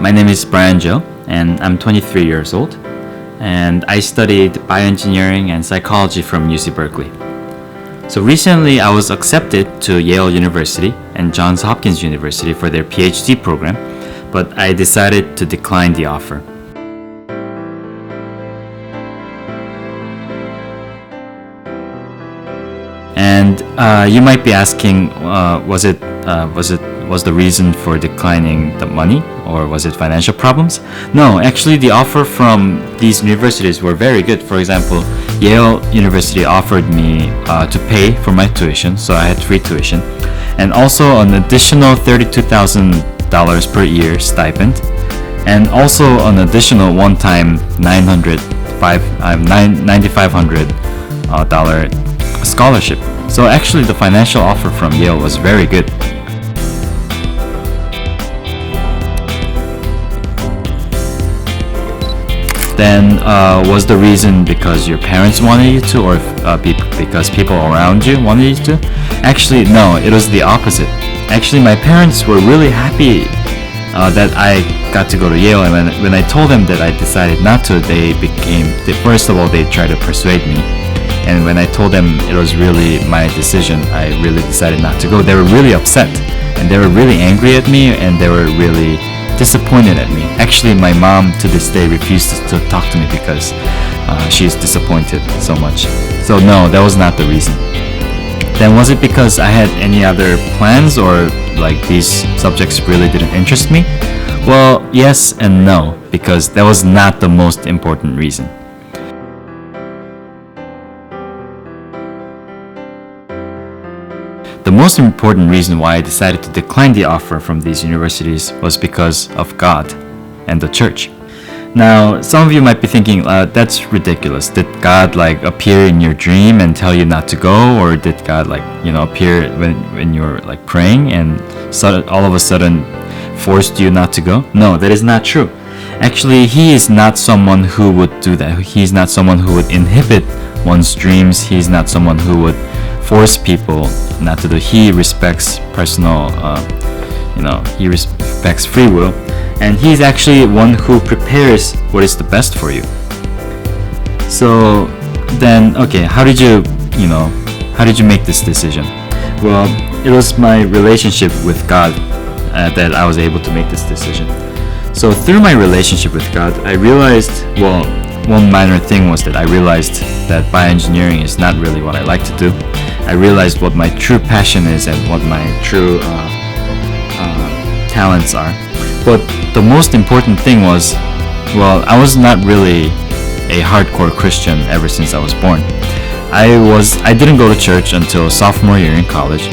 My name is Byeon, and I'm 23 years old, and I studied bioengineering and psychology from UC Berkeley. So recently I was accepted to Yale University and Johns Hopkins University for their PhD program, but I decided to decline the offer. And you might be asking, was the reason for declining the money, or was it financial problems? No, actually the offer from these universities were very good. For example, Yale University offered me to pay for my tuition, so I had free tuition, and also an additional $32,000 per year stipend, and also an additional one-time $9,500 scholarship. So actually the financial offer from Yale was very good. Then was the reason because your parents wanted you to, or because people around you wanted you to? Actually, no, it was the opposite. Actually, my parents were really happy that I got to go to Yale, and when I told them that I decided not to, first of all, they tried to persuade me. And when I told them it was really my decision, I really decided not to go, they were really upset. And they were really angry at me, and they were really disappointed at me. Actually, my mom to this day refuses to talk to me because she's disappointed so much. So no, that was not the reason. Then was it because I had any other plans, or like these subjects really didn't interest me? Well, yes and no, because that was not the most important reason. The most important reason why I decided to decline the offer from these universities was because of God and the church. Now, some of you might be thinking, that's ridiculous. Did God appear in your dream and tell you not to go? Or did God appear when you were praying and all of a sudden forced you not to go? No, that is not true. Actually, He is not someone who would do that. He is not someone who would inhibit one's dreams. He is not someone who would force people not to do. He respects he respects free will, and He's actually one who prepares what is the best for you. So then, okay, how did you make this decision? Well, it was my relationship with God that I was able to make this decision. So through my relationship with God, I realized, one minor thing was that I realized that bioengineering is not really what I like to do. I realized what my true passion is and what my true talents are. But the most important thing was, I was not really a hardcore Christian ever since I was born. I didn't go to church until sophomore year in college.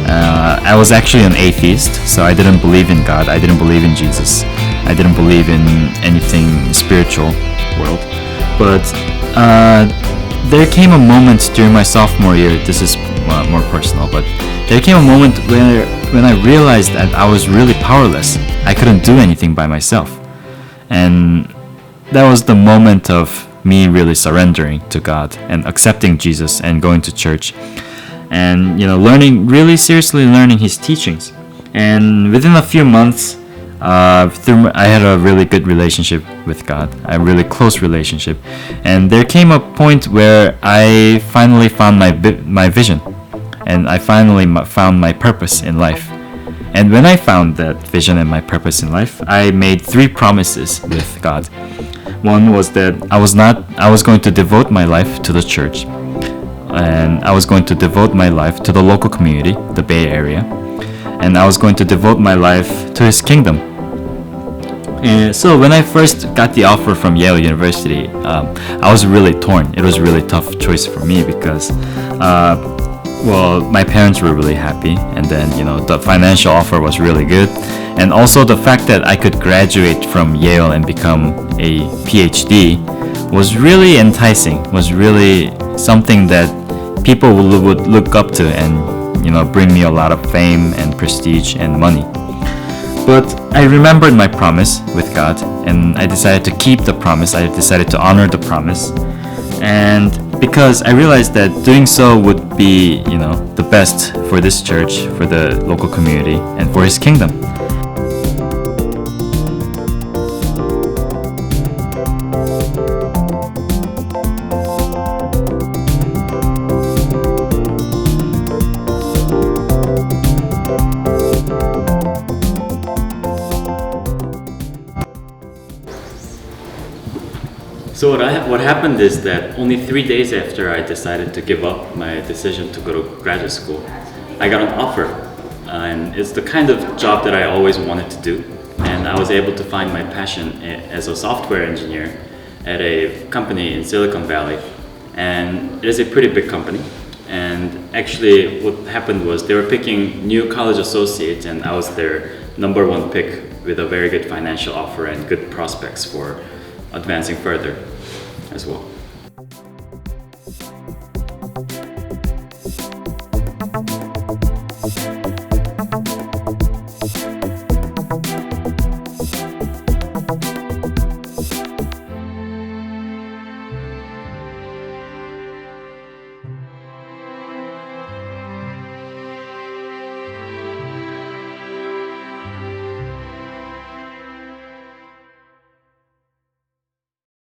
I was actually an atheist, so I didn't believe in God. I didn't believe in Jesus. I didn't believe in anything spiritual world. But there came a moment during my sophomore year, this is more personal, but there came a moment when I realized that I was really powerless. I couldn't do anything by myself. And that was the moment of me really surrendering to God and accepting Jesus and going to church and really seriously learning His teachings. And within a few months, I had a really good relationship with God, a really close relationship, and there came a point where I finally found my vision, and I finally found my purpose in life. And when I found that vision and my purpose in life, I made 3 promises with God. One was that I was going to devote my life to the church, and I was going to devote my life to the local community, the Bay Area, and I was going to devote my life to His kingdom. And so when I first got the offer from Yale University, I was really torn. It was a really tough choice for me because, my parents were really happy, and then the financial offer was really good, and also the fact that I could graduate from Yale and become a PhD was really enticing. Was really something that people would look up to and bring me a lot of fame and prestige and money. But I remembered my promise with God, and I decided to keep the promise. I decided to honor the promise, and because I realized that doing so would be, the best for this church, for the local community, and for His kingdom. So what happened is that only 3 days after I decided to give up my decision to go to graduate school, I got an offer. And it's the kind of job that I always wanted to do. And I was able to find my passion as a software engineer at a company in Silicon Valley. And it is a pretty big company. And actually what happened was they were picking new college associates, and I was their #1 pick with a very good financial offer and good prospects for advancing further as well.